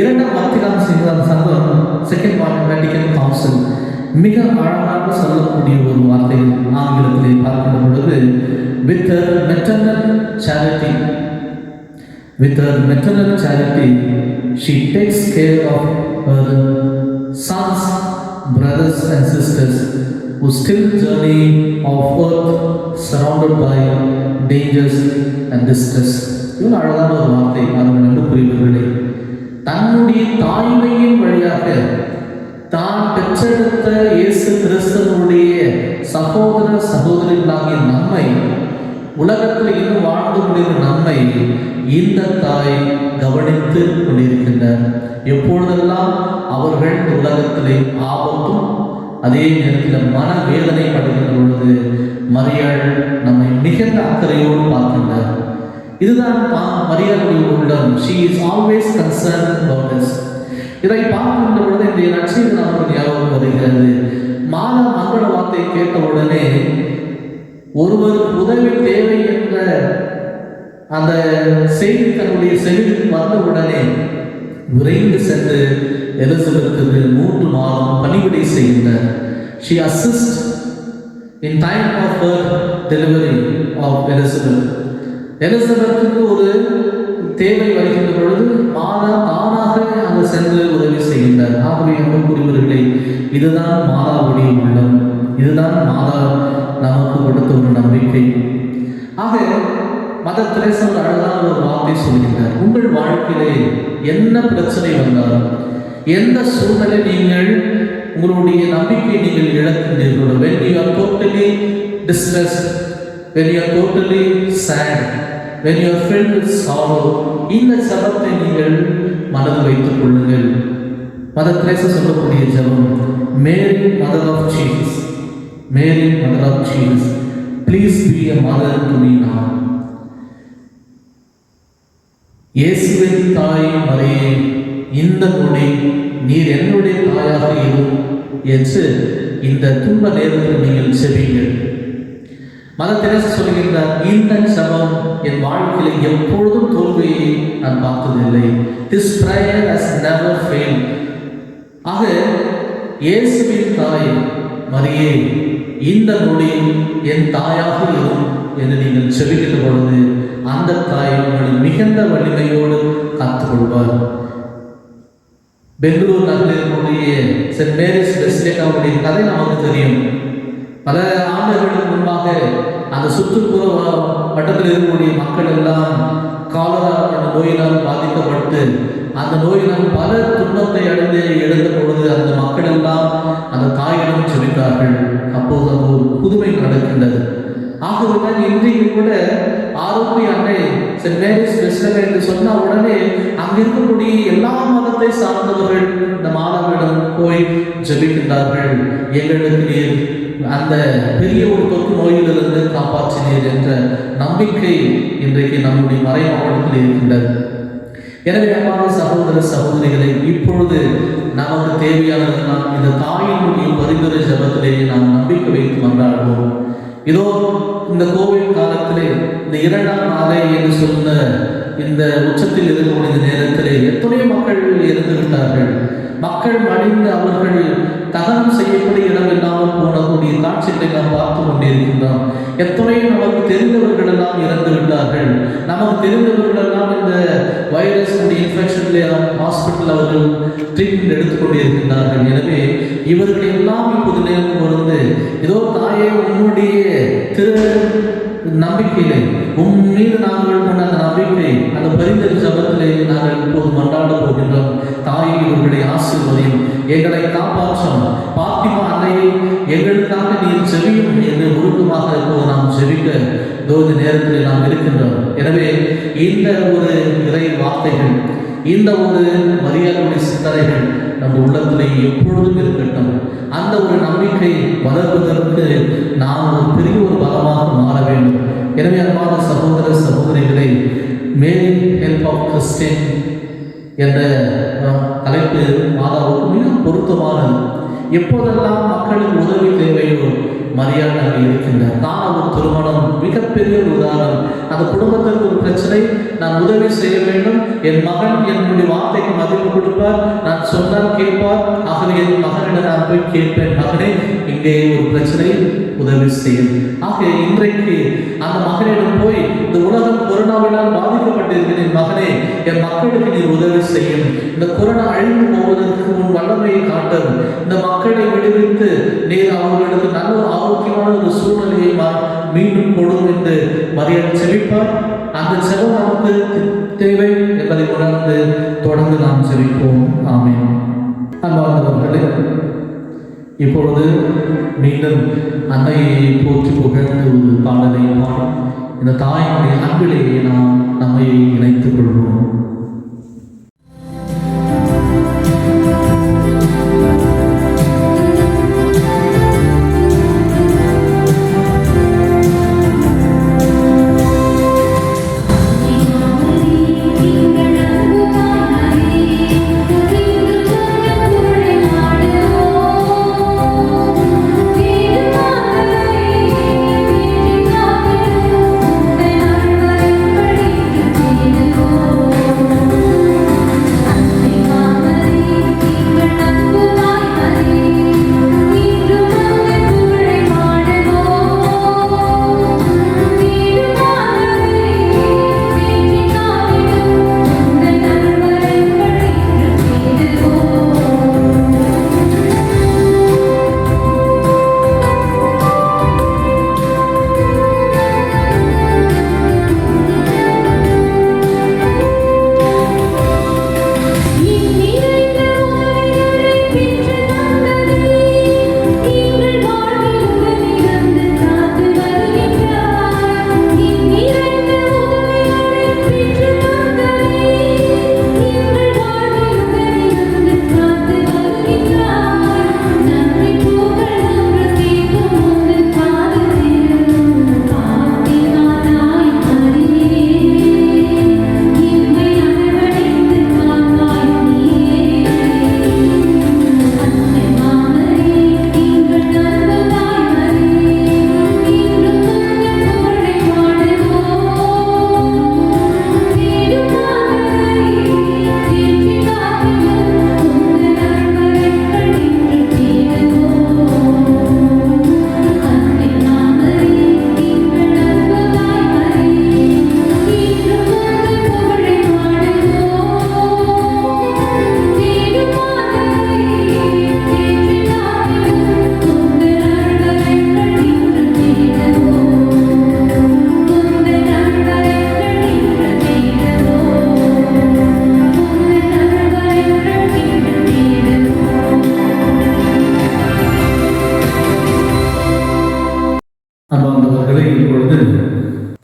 இரண்டாம் வத்திக்கான் சங்கம், செகண்ட் வேட்டிக்கன் கவுன்சில், மிக அழகாக சொல்லக்கூடிய ஒரு வார்த்தை ஆங்கிலத்திலே பார்க்கின்ற பொழுது, with her maternal charity, with her maternal charity she takes care of her sons, brothers and sisters who still journey of earth surrounded by dangers and distress. இது அழகான ஒரு வார்த்தை. அதன் என்று புரிவர்களே, தன்னுடைய தாய்மையின் வழியாக தான் பெற்றெடுத்த இயேசு கிறிஸ்துவனுடைய சகோதர சகோதரிகளாகிய நம்மை, உலகத்தில் இன்னும் வாழ்ந்து கொண்டிருக்கிற நம்மை இந்த தாய் கவனித்து கொண்டிருக்கின்றார். எப்பொழுதெல்லாம் அவர்கள் உலகத்திலே ஆபத்தும் அதே நேரத்தில் மனவேதனை படுகின்ற பொழுது மரியாள் நம்மை மிகுந்த அக்கறையோடு பார்க்கின்றார். இதுதான் மரியாளுடைய உள்ளம். She is always concerned about us. இதை பார்க்கின்ற பொழுது இந்த நற்செய்தி நமக்கு ஞாபகம் வருகிறது. மாதா மங்கள வார்த்தை கேட்ட உடனே, ஒருவருக்கு உதவி தேவை என்ற அந்த செய்தி தன்னுடைய செவியில் வந்த உடனே விரைந்து சென்று எலிசபெத்துக்கு 3 மாதம் பணிவிடை செய்கின்றார். She assists in time of her delivery of Elizabeth. எலிசபெத்துக்கு ஒரு தேவை வருகின்ற பொழுது மாதா தானாக அங்கு சென்று உதவி செய்கின்றார். ஆகவே அன்புக்குரியவர்களே, இதுதான் மாதாவுடைய உள்ளம், இதுதான் மாதா நமக்கு கொடுத்த ஒரு நம்பிக்கை. ஆக மதர் தெரேசா அழகான ஒரு வார்த்தை சொல்கின்றார், உங்கள் வாழ்க்கையிலே என்ன பிரச்சனை வந்தாலும், எந்த சூழ்நிலை நீங்கள் உங்களுடைய நம்பிக்கை நீங்கள் இழக்கின்றீர்களோ, when you are totally distressed, when you are totally sad, when you are filled with sorrow, இந்த ஜெபத்தை நீங்கள் மனதில் வைத்துக் கொள்ளுங்கள். மதர் தெரேசா சொல்லக்கூடிய ஜெபம், Mary mother of Jesus, Mary mother of Jesus, please be a mother to me now. இயேசுவின் தாய் மரியே, இந்த நொடி நீர் என்னுடைய தாயாக இரும் என்று இந்த துன்ப நேரத்தில் நீங்கள் செபியுங்கள். மதர் தெரேசா சொல்கின்றார், இந்த ஜெபம் என் வாழ்க்கையில் எப்பொழுதும் தோல்வியை நான் பார்த்ததில்லை. His prayer has never failed. ஆக இயேசுவின் தாய் மரியே, இந்த நொடி என் தாயாக இரும் என்று நீங்கள் செபிக்கின்ற பொழுது அந்த தாய் உங்களை மிகுந்த வலிமையோடு காத்துக்கொள்வார். பெங்களூர் நகரினுடைய சென்ட் மேரிஸ் பெசிலிக்காவுடைய கதை நமக்கு தெரியும். பல ஆண்டுகளுக்கு முன்பாக அந்த சுற்றுப்புற வட்டத்தில் இருக்கக்கூடிய மக்கள் எல்லாம் காலரா என்ற நோயினால் பாதிக்கப்பட்டு அந்த நோயினால் பல துன்பத்தை அடைந்து எழுந்த பொழுது அந்த மக்கள் எல்லாம் அந்த தாயிடம் செபித்தார்கள். அப்போது அந்த ஒரு புதுமை நடக்கின்றது. ஆகவே இன்றைக்கு கூட ஆரோக்கிய அன்னை சென்ட் மேரிஸ் பெசிலிக்கா என்று சொன்ன உடனே அங்கு இருக்கக்கூடிய எல்லா மதத்தை சார்ந்தவர்கள் இந்த மாதாவிடம் போய் ஜெபிக்கின்றார்கள். எங்களுக்கு நீர் அந்த பெரிய ஒரு தொற்று நோயிலிருந்து காப்பாற்றினீர் என்ற நம்பிக்கை இன்றைக்கு நம்முடைய மறை மாவட்டத்தில் இருக்கின்றது. எனவே அம்மாத சகோதர சகோதரிகளை, இப்பொழுது நமக்கு தேவையானது நாம் இந்த தாயினுடைய பரிந்துரை ஜபத்திலேயே நாம் நம்பிக்கை வைத்து கொண்டாடுவோம். இதோ இந்த கோவிட் காலத்திலே இந்த 2ஆம் நாளை என்று சொன்ன இந்த உச்சத்தில் இருக்கக்கூடிய நேரத்திலே எத்தனையோ மக்கள் இறந்து விட்டார்கள். மக்கள் மடிந்து அவர்கள் தகனம் செய்யக்கூடிய இடம் இல்லாமல் போனக்கூடிய காட்சிகளை நாம் பார்த்து கொண்டிருக்கின்றோம். எத்தனையோ நமக்கு தெரிந்தவர்கள் எல்லாம் இறந்து விட்டார்கள். நமக்கு தெரிந்தவர்கள் எல்லாம் இந்த வைரஸ் இன்ஃபெக்ஷன்ல ஹாஸ்பிட்டல் அவர்கள் ட்ரீட்மெண்ட் எடுத்துக்கொண்டே இருக்கின்றார்கள். எனவே இவர்கள் எல்லாம் இப்போது நேரம் வந்து ஏதோ தாயே உன்னுடைய திரு நம்பிக்கையிலே உன் மீது நாங்கள் கொண்ட அந்த நம்பிக்கை அந்த பரிந்துரை ஜபத்திலே நாங்கள் இப்போது மன்றாட போகின்றோம். தாயை இவர்களை ஆசீர்வதியும், எங்களை காப்பாற்றும், பாத்திமா அன்னையை எங்களுக்காக நீர் செவியும் என்று உருக்கமாக இப்போது நாம் செவிக்க இந்த நேரத்தில் நாம் இருக்கின்றோம். எனவே இந்த ஒரு இறை வார்த்தைகள், இந்த ஒரு மரியாதையுடைய சிந்தனைகள் நம்ம உள்ளத்திலே எப்பொழுதும் இருக்கட்டும். அந்த ஒரு நம்பிக்கை வளர்வதற்கு நாம் ஒரு பெரிய ஒரு பலமாக மாற வேண்டும். எனவே அன்பான சகோதர சகோதரிகளை, மேரி ஹெல்ப் ஆஃப் கிறிஸ்டியன் என்ற தலைப்பு மாதாவுக்கு மிக பொருத்தமானது. எப்போதெல்லாம் மக்களுக்கு உதவி தேவையோ மரியாதை இருக்கின்றார். நான் ஒரு திருமணம் மிகப்பெரிய ஒரு உதாரணம். அந்த குடும்பத்திற்கு ஒரு பிரச்சனை, நான் உதவி செய்ய வேண்டும். என் மகன் என்னுடைய வார்த்தைக்கு மதிப்பு கொடுப்பார், நான் சொன்னால் கேட்பார். ஆகவே என் மகனிடம் நான் போய் கேட்பேன், மகனே இங்கே ஒரு பிரச்சனை, உதவி செய்யும். ஆக இன்றைக்கு அந்த மகனிடம் போய், இந்த உலகம் கொரோனாவினால் பாதிக்கப்பட்டிருக்கிறேன் மகனே, என் மக்களுக்கு நீர் உதவி செய்யும். இந்த கொரோனா அழிந்து போவதற்கு உன் வல்லமையை காட்டும். இந்த மக்களை விடுவித்து நீர் அவர்களுக்கு நல்ல ஆரோக்கியமான ஒரு சூழ்நிலையை மீண்டும் கொடும் என்று மரியாதை செவிப்பார். அந்த செலவு நமக்கு தேவை என்பதை உணர்ந்து தொடர்ந்து நாம் செவிப்போம். ஆமென். அன்பார்ந்தவர்களே, இப்பொழுது மீண்டும் அன்னையை போற்றி புகழ்ந்து ஒரு பாடலை பாடி இந்த தாயினுடைய அன்பிலேயே நாம் நம்மை இணைத்துக் கொள்வோம்.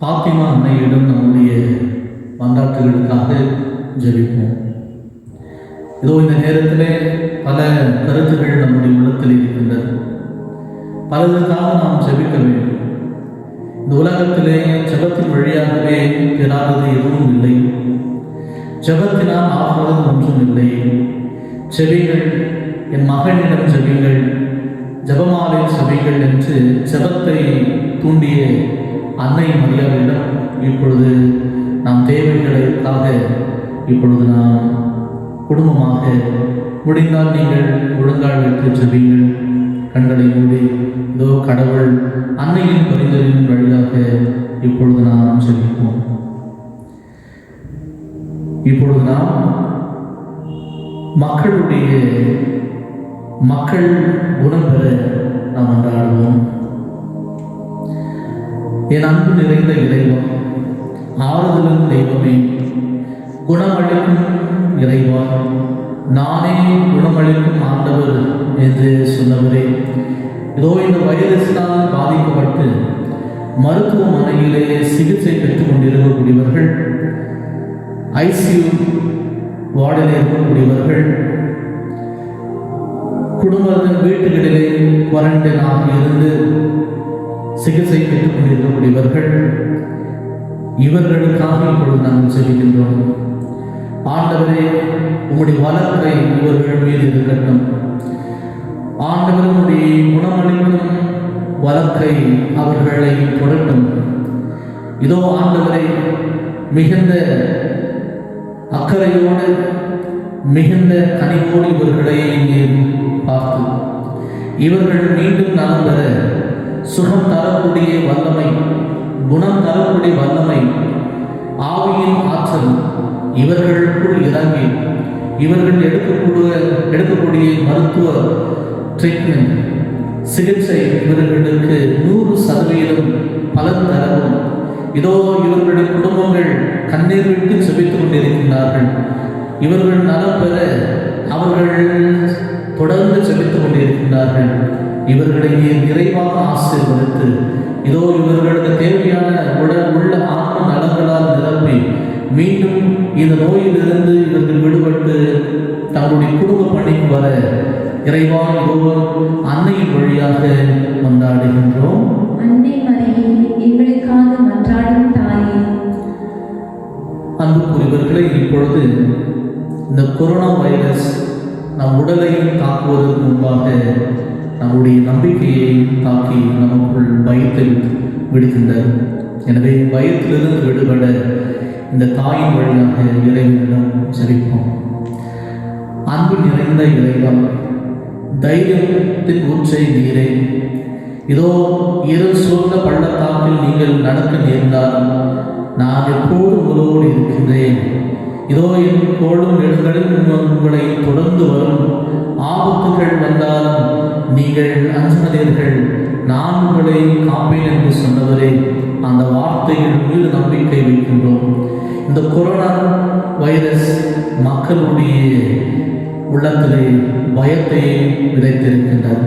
பாத்திமா அன்னையிடம் நம்முடைய மன்றாட்டுகளுக்காக ஜெபிப்போம். இதோ இந்த நேரத்திலே பல கருத்துக்கள் நம்முடைய உள்ளத்தில் இருக்கின்றது. பலருக்காக நாம் ஜெபிக்க வேண்டும். இந்த உலகத்திலே ஜெபத்தின் வழியாகவே பெறாதது எதுவும் இல்லை. ஜெபத்தினால் ஆகுவது ஒன்றும் இல்லை. ஜெபிங்கள், என் மகனிடம் ஜெபிங்கள், ஜெபமாலை ஜெபிங்கள் என்று ஜெபத்தை தூண்டிய அன்னை மரியாதையிடம் இப்பொழுது நாம் தேவைகளுக்காக இப்பொழுது நாம் குடும்பமாக முடிந்தால் நீங்கள் ஒழுங்கால் வைத்து ஜெபிங்கள். கண்களை மூடி இதோ கடவுள் அன்னையின் பரிந்துரையின் வழியாக இப்பொழுது நாம் ஜெபிப்போம். இப்பொழுது நாம் மக்கள் குணம் பெற நாம் கொண்டாடுவோம். என் அன்பு நிறைந்த இறைவா, ஆறுதலும் தெய்வமே, குணமளிக்கும் இறைவா, நானே குணமளிக்கும் ஆண்டவர் என்று சொன்னவரே, இதோ இந்த வைரஸினால் பாதிக்கப்பட்டு மருத்துவமனையிலே சிகிச்சை பெற்றுக் கொண்டிருக்கக்கூடியவர்கள், ஐசியூ வார்டில் இருக்கக்கூடியவர்கள், குடும்பத்தின் வீட்டுகளிலே குவாரண்டைனாக இருந்து சிகிச்சை பெற்றுக் கொண்டிருக்கக்கூடியவர்கள், இவர்களுக்காக இப்பொழுது நாங்கள் செல்கின்றோம். ஆண்டவரே, உம்முடைய வளர்க்கை இவர்கள் மீது இருக்கட்டும். ஆண்டவருடைய குணமளிக்கும் வளர்க்கை அவர்களை தொடட்டும். இதோ ஆண்டவரை மிகுந்த அக்கறையோடு மிகுந்த கனிவோடு இவர்களை பார்த்து இவர்கள் மீண்டும் நலம் பெற சுகம் தரக்கூடிய வல்லமை, குணம் தரக்கூடிய வல்லமை, ஆவியின் ஆற்றல் இவர்களுக்குள் இறங்கி இவர்கள் எடுக்கக்கூடிய மருத்துவ ட்ரீட்மெண்ட், சிகிச்சை இவர்களுக்கு 100% பலன் தரவும். இதோ இவர்களுடைய குடும்பங்கள் கண்ணீர் விட்டு செபித்துக் கொண்டிருக்கின்றார்கள். இவர்கள் நலம் பெற அவர்கள் தொடர்ந்து செபித்துக் கொண்டிருக்கின்றார்கள். இவர்களை நிறைவாக ஆசீர்வதித்து இதோ இவர்களுக்கு தேவையான உடல் உள்ள ஆத்ம நலங்களால் நிரப்பி மீண்டும் இந்த நோயிலிருந்து இவர்கள் விடுபட்டு தங்களுடைய குடும்ப பணிக்கு வர இறைவா இதோ அன்னையின் வழியாக கொண்டாடுகின்றோம். அன்னை மரியே, எங்களுக்காக மன்றாடும் தாயே. அன்புக்குரியவர்களை, இப்பொழுது இந்த கொரோனா வைரஸ் நம் உடலையும் தாக்குவதற்கு முன்பாக நம்முடைய நம்பிக்கையை தாக்கி நமக்குள் பயத்தை விடுகின்றது. எனவே பயத்திலிருந்து விடுபட இந்த தாயின் வழியாக இறைவனிடம் ஜெபிப்போம். அன்பு நிறைந்த இறைவா, தைரியத்தின் ஊற்றை நீரே, இதோ இருள் சூழ்ந்த பள்ளத்தாக்கில் நீங்கள் நடக்க நேர்ந்தாலும் நான் எப்போது உங்களோடு இருக்கின்றேன். இதோ என் கோடும் நெடுங்களில் உங்களை தொடர்ந்து வரும் ஆபத்துகள் வந்தாலும் நீங்கள் அஞ்சாதீர்கள், நான் உங்களை காப்பேன் என்று சொன்னவரே, அந்த வார்த்தைகள் மீது நம்பிக்கை வைக்கின்றோம். இந்த கொரோனா வைரஸ் மக்களுடைய உள்ளத்திலே பயத்தை விதைத்திருக்கின்றது.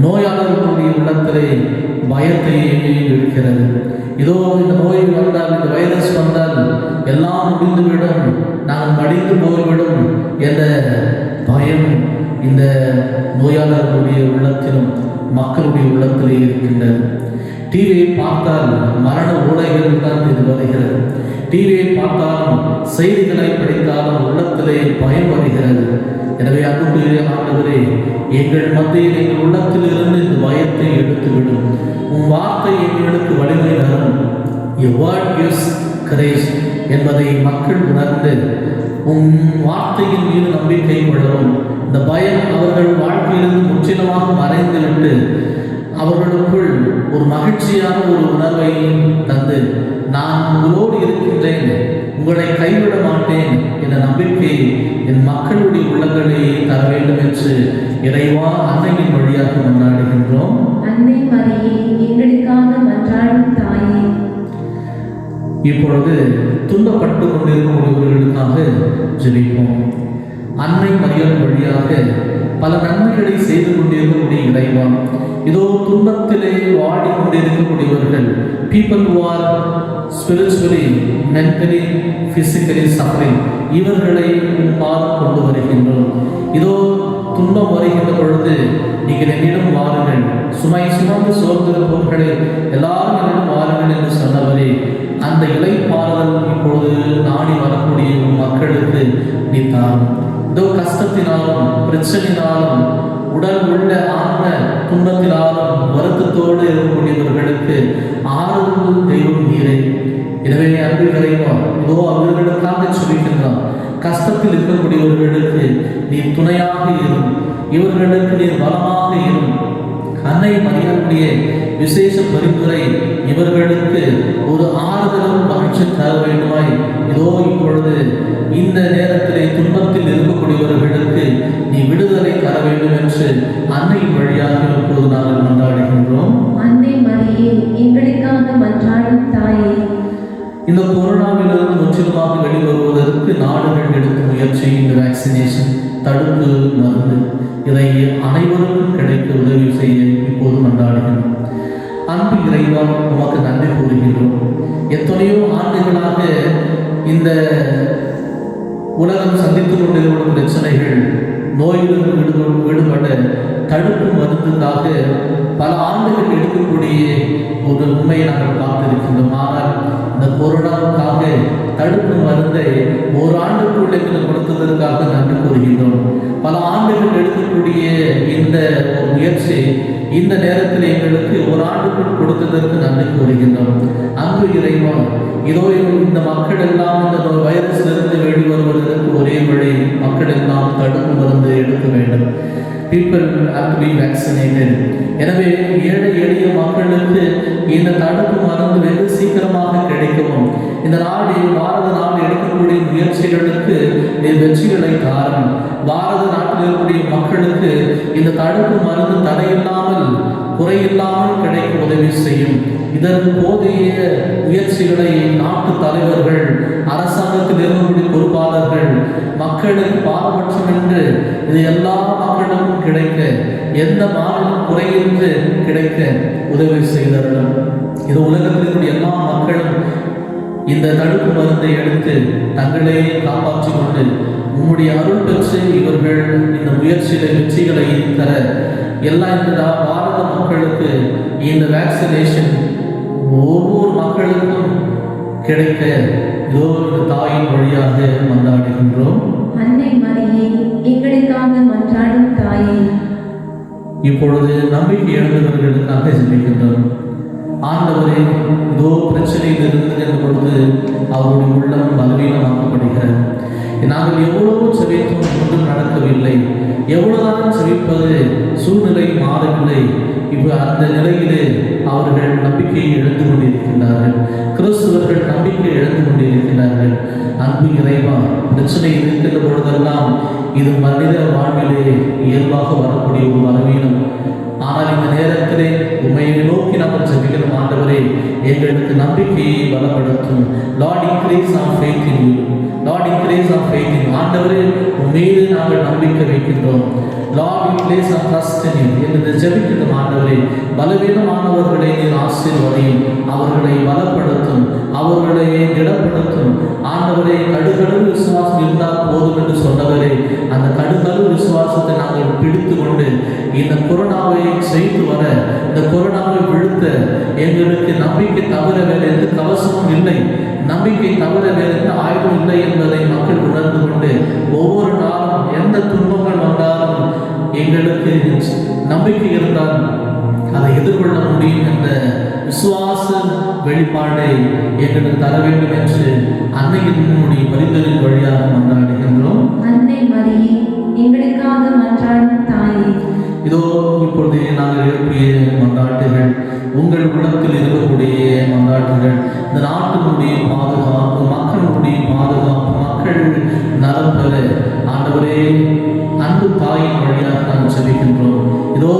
நோயாளர்களுடைய உள்ளத்திலே பயத்தை இருக்கிறது. இதோ இந்த நோய் வந்தால், இந்த வைரஸ் வந்தால் எல்லாம் முடிந்துவிடும், நாங்கள் மடிந்து போய்விடும் என்ற பயம் இந்த நோயாளர்களுடைய உள்ளத்திலும் மக்களுடைய உள்ளத்திலே இருக்கின்றது. டிவியை பார்த்தால் மரண ஊடகங்கள் தான் இது வருகிறது. டிவியை பார்த்தாலும் செய்திகளை படித்தாலும் உள்ளத்திலே பயம் வருகிறது. எனவே அன்புக்குரிய ஆண்டவரே, எங்கள் மத்தியில் எங்கள் உள்ளத்தில் இருந்து இந்த பயத்தை எடுத்துவிடும். உன் வார்த்தை எங்களுக்கு வலிமை தரும். Your word gives courage என்பதை மக்கள் உணர்ந்து உன் வார்த்தையின் மீது நம்பிக்கை கொள்ளவும். இந்த பயம் அவர்கள் வாழ்க்கையிலிருந்து முற்றிலுமாக மறைந்துவிட்டு அவர்களுக்குள் ஒரு மகிழ்ச்சியான ஒரு உணர்வை தந்து, நான் உங்களோடு இருக்கின்றேன், உங்களை கைவிட மாட்டேன் என்ற நம்பிக்கை என் மக்களுடைய உள்ளங்களை தர வேண்டும் என்று இறைவா அன்னையின் வழியாக கொண்டாடுகின்றோம். அன்னை மரியே, எங்களுக்காக மன்றாடும் தாயே. இப்பொழுது துன்பப்பட்டு கொண்டிருக்கக்கூடியவர்களுக்காக ஜெபிப்போம். அன்னை மரியாள் வழியாக பல நன்மைகளை செய்து கொண்டிருக்கக்கூடிய இறைவா, இதோ துன்பத்திலே வாடிக்கொண்டிருக்கக்கூடியவர்கள், people who are spiritually, mentally, physically suffering, இவர்களை பாதம் கொண்டு வருகின்றோம். இதோ துன்பம் வருகின்ற பொழுது நீங்கள் என்னிடம் வாருங்கள், சுமை சுமந்து சோர்ந்திருப்பவர்களே எல்லாரும் என்னிடம் வாருங்கள் என்று சொன்னவரே, அந்த இளைப்பாறுதல் இப்பொழுது நாடி வரக்கூடிய மக்களுக்கு நீ தாரும். இதோ கஷ்டத்தினாலும் பிரச்சனையினாலும் உடல் உள்ள ஆன்ம துன்பத்தினாலும் வருத்தத்தோடு இருக்கக்கூடியவர்களுக்கு ஆறுதல் தெய்வம் நீரே. எனவே அன்பு இறைவா, இதோ அவர்களுக்காக சொல்லிக்கின்றான். கஷ்டத்தில் இருக்கக்கூடியவர்களுக்கு நீ துணையாக இரும், இவர்களுக்கு நீர் பலமாக இரும். அன்னை மரியாளுடைய விசேஷ பரிந்துரை இவர்களுக்கு ஒரு ஆறுதலும் மகிழ்ச்சி தர வேண்டுமாய் இதோ இப்பொழுது இந்த நேரத்திலே துன்பத்தில் இருக்கக்கூடியவர்களுக்கு வேண்டும் என்று அன்னையின் வழியாக இப்போது நாங்கள் மன்றாடுகின்றோம். அன்னை மரியே எங்களுக்காக மன்றாடும் தாயே. இந்த கொரோனாவிலிருந்து முற்றிலுமாக வெளிவருவதற்கு நாடுகள் எடுத்த முயற்சி இந்த வேக்சினேஷன் தடுப்பு மருந்து இதை அனைவருக்கும் கிடைக்க உதவி செய்ய இப்போது மன்றாடுகின்றோம். அன்பு இறைவா, உமக்கு நன்றி கூறுகின்றோம். எத்தனையோ ஆண்டுகளாக இந்த உலகம் சந்தித்து கொண்டிருக்கும் பிரச்சனைகள், நோயிலிருந்து விடுபட தடுப்பு மருந்துக்காக பல ஆண்டுகள் எடுக்கக்கூடிய ஒரு உண்மையை நாங்கள் பார்த்திருக்கின்றோம். ஆனால் இந்த கொரோனாவுக்காக தடுப்பு மருந்தை ஒரு ஆண்டுக்குள்ளே கொடுத்ததற்காக நன்றி கூறுகின்றோம். பல ஆண்டுகள் எடுக்கக்கூடிய இந்த முயற்சி இந்த நேரத்தில் எங்களுக்கு ஒரு ஆண்டுக்குள் கொடுத்ததற்கு நன்றி கூறுகின்றோம். அன்பு இறைவா, இதோ இந்த மக்கள் எல்லாம் இந்த வைரஸிலிருந்து வெளிவருவதற்கு ஒரே வழி, மக்கள் எல்லாம் தடுப்பு மருந்து எடுக்க வேண்டும். People have to be vaccinated. எனவே ஏழை எளிய மக்களுக்கு இந்த தடுப்பு மருந்து வெகு சீக்கிரமாக கிடைக்கவும் இந்த பாரத நாடு எடுக்கக்கூடிய முயற்சிகளுக்கு வெற்றிகளை தாரும். பாரத நாட்டில் இருக்கக்கூடிய மக்களுக்கு இந்த தடுப்பு மருந்து தடையில்லாமல் குறையில்லாமல் கிடைக்க உதவி செய்யும். இதற்கு போதிய முயற்சிகளை நாட்டு தலைவர்கள், அரசாங்கத்தில் இருக்கக்கூடிய பொறுப்பாளர்கள், மக்களுக்கு பாரபட்சம் என்று இது எல்லா மக்களுக்கும் கிடைக்க, எந்த மாநிலம் குறையின்றி கிடைக்க உதவி செய்தார்கள். இது உலகத்தில் இருக்கக்கூடிய எல்லா மக்களும் இந்த தடுப்பு மருந்தை எடுத்து தங்களே காப்பாற்றிக் கொண்டு உம்முடைய அருள் பெற்று இவர்கள் இந்த முயற்சிகளை வெற்றிகளை தர எல்லா இந்த பாரத மக்களுக்கு இந்த வேக்சினேஷன் ஒவ்வொரு மக்களுக்கும் கிடைக்க இதோ இந்த தாயின் வழியாக மன்றாடுகின்றோம். அன்னை மரியே எங்களுக்காக மன்றாடும் தாயே. இப்பொழுது நம்பிக்கை இழந்தவர்களுக்காக ஜெபிக்கின்றோம். ஆண்டவரே, இதோ பிரச்சனையில் இருந்த பொழுது அவருடைய உள்ளம் பலவீனமாக்கப்படுகிறது. நாங்கள் எவ்வளவு செவித்தோம், ஒன்றும் நடக்கவில்லை. எவ்வளவுதான் செவிப்பது, சூழ்நிலை மாறவில்லை. இப்போ அந்த நிலையிலே அவர்கள் நம்பிக்கையை இழந்து கொண்டிருக்கின்றார்கள். கிறிஸ்துவர்கள் நம்பிக்கை இழந்து கொண்டிருக்கிறார்கள். அன்பு இறைவா, பிரச்சனை இருக்கின்ற பொழுதெல்லாம் இது மனித வாழ்விலே இயல்பாக வரக்கூடிய ஒரு பலவீனம். ஆனால் இந்த நேரத்திலே உண்மையை நோக்கி நாங்கள் ஜெபிக்கிறோம். ஆண்டவரே, எங்களுக்கு நம்பிக்கையை பலப்படுத்தும். Lord, increase our faith in you. Lord, increase our faith in you. ஆண்டவரே, உம்மீது நாங்கள் நம்பிக்கை வைக்கின்றோம். Lord, we place our trust in you. என்று ஜெபிக்கிறோம். ஆண்டவரே, பலவீனமானவர்களை நீர் ஆசீர்வதியும், அவர்களை பலப்படுத்தும், அவர்களை திடப்படுத்தும். ஆண்டவரே, கடுகளவு விசுவாசம் இருந்தால் போதும் என்று சொன்னவரே, அந்த கடுகளவு விசுவாசத்தை நாங்கள் பிடித்து கொண்டு இந்த கொரோனாவை செய்து வர, இந்த கொரோனாவை விழுத்த எங்களுக்கு நம்பிக்கை தவிர வேறு எந்த கவசமும் இல்லை, நம்பிக்கை தவிர வேறு எந்த ஆய்வும் இல்லை என்பதை மக்கள் உணர்ந்து கொண்டு ஒவ்வொரு நாளும் எந்த துன்பங்கள் வந்தாலும் எங்களுக்கு நம்பிக்கை இருந்தால் அதை எதிர்கொள்ள முடியும் என்ற விசுவாச வெளிப்பாடை எங்களுக்கு தர வேண்டும் என்று அன்னையினுடைய பரிந்துரையின் வழியாக மன்றாடுகின்றோம். அன்னை மரியே எங்களுக்காக மன்றாடும் தாயே. இதோ இப்பொழுது நாங்கள் எழுப்பிய மன்றாட்டுகள், உங்கள் உள்ளத்தில் இருக்கக்கூடிய மன்றாட்டுகள், இந்த நாட்டினுடைய பாதுகாப்பு, மக்களுடைய பாதுகாப்பு, மக்கள் நலம் பெற ஆண்டவரே அன்பு தாயின் வழியாக நாங்கள் செபிக்கின்றோம். இதோ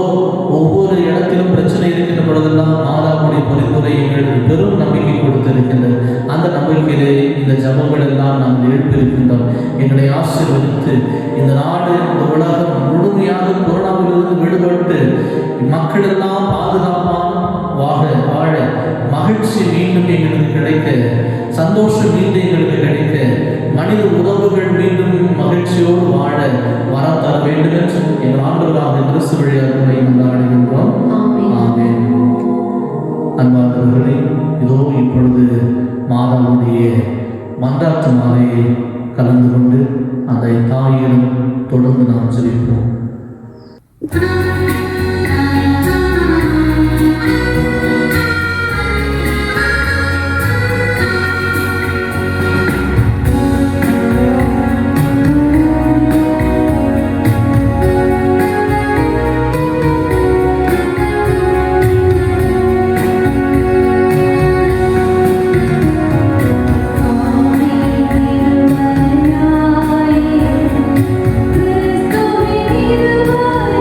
ஒவ்வொரு இடத்திலும் பிரச்சனை இருக்கின்ற பொழுதெல்லாம் மாதாவுடைய பரிந்துரை எங்களுக்கு பெரும் நம்பிக்கை கொடுத்திருக்கின்றது. அந்த நம்பிக்கையிலே இந்த ஜபங்கள் எல்லாம் நாங்கள் எழுப்பியிருக்கின்றோம். எங்களை ஆசீர்வதித்து இந்த நாடு, இந்த உலகம் முழுமையாக கொரோனாவிலிருந்து விடுபட்டு மக்கள் எல்லாம் பாதுகாப்பாக வாழ, மகிழ்ச்சி மீண்டும் எங்களுக்கு கிடைக்க, சந்தோஷம் மீண்டும் எங்களுக்கு கிடைக்க, மனித உறவுகள் மீண்டும் மகிழ்ச்சியோடு வாழ வரம் தர வேண்டும் என்று எங்கள் ஆண்டவராக கிறிஸ்து வழியாக மன்றாடுகின்றோம். ஆமென். அன்பார்ந்தவர்களே, இதோ இப்பொழுது மாதாவுடைய மன்றாட்டு மாலையை கலந்து கொண்டு அந்த தாயிலும் தொடர்ந்து நாம் ஜெபிப்போம். கிறிஸ்துவின் இருவராய்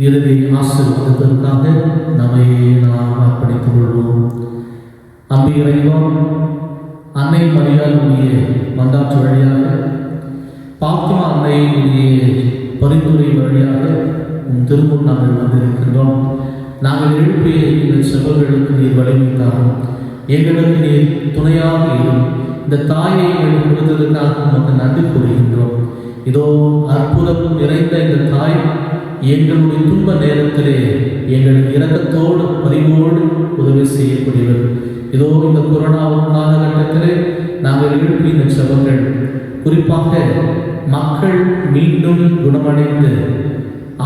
இறுதி ஆசீர்வாதத்திற்காக நம்மை நாம் அர்ப்பணித்துக் கொள்வோம். அன்பு இறைவா, அன்னை மரியாளுடைய மன்றாட்டு வழியாக, பாத்திமா அன்னையுடைய பரிந்துரை வழியாக உன் திருமுன் நாங்கள் வந்திருக்கின்றோம். நாங்கள் எழுப்பிய இந்த செவர்களுக்கு நீர் வலிமைத்தாரும், எங்களுக்கு நீர் துணையாக இருக்கும். இந்த தாயை எங்களுக்கு கொடுத்ததற்காக உமக்கு நன்றி கூறுகின்றோம். இதோ அற்புதம் நிறைந்த இந்த தாய் எங்களுடைய துன்ப நேரத்திலே எங்களுக்கு இரக்கத்தோடு பரிவோடு உதவி செய்யக்கூடியவர். இதோ இந்த கொரோனா காலகட்டத்திலே நாங்கள் எழுப்பி இந்த செவங்கள் குறிப்பாக மக்கள் மீண்டும் குணமடைந்து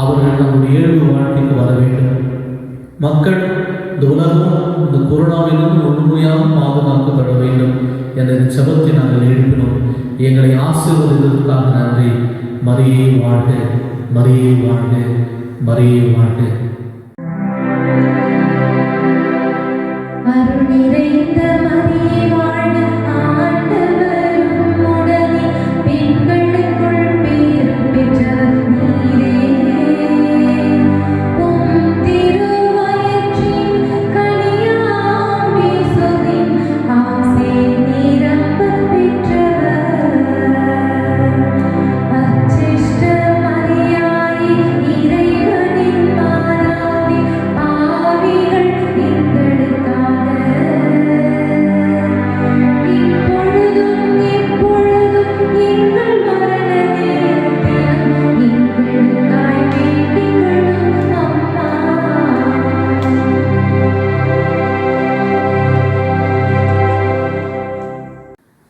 அவர்கள் நம்முடைய இயல்பு வாழ்க்கைக்கு வர வேண்டும். மக்கள் இந்த உலகம் இந்த கொரோனாவிலிருந்து முழுமையாக பாதுகாக்கப்பட வேண்டும் என்ற இந்த செபத்தை நாங்கள் எழுப்பினோம். எங்களை ஆசீர்வதித்ததற்காக நன்றி. மரியே வாழ்க, மரியே வாழ்க, மரியே வாழ்க. அருள் நிறைந்த மரியே வாழ்க, ஆண்டவர் உம்முடனே, பெண்களுக்குள் பேறு பெற்றவர் நீரே. உம் திருவயிற்றின் கனியாம் இயேசுவின் ஆசை நிரம்பப் பெற்றவர். அச்சிஷ்ட மரியாயே, இறைவனின் மாதாவே, பாவிகள் எங்களுக்காக இப்பொழுதும் எப்பொழுதும் எங்கள் மரண நேரத்திலும் எங்களுக்காய் வேண்டிக் கொள்ளும் அம்மா.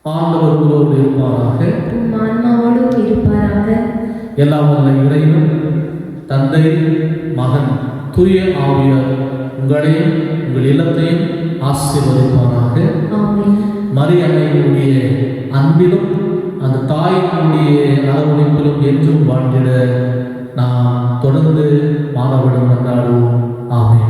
ஆண்டவர் உங்களோடு இருப்பாராக. உம் ஆன்மாவோடும் இருப்பாராக. எல்லாம் வல்ல இறைவன் தந்தை, மகன், தூய ஆவியார் உங்களையும் உங்கள் இல்லத்தையும் ஆசீர்வதிப்பாராக. ஆமென். மரியன்னையுடைய அன்பிலும் அந்த தாயினுடைய அரவணைப்பிலும் என்றும் வாழ்ந்திட நாம் தொடர்ந்து மாதவிடம் கொண்டாடுவோம். ஆமென்.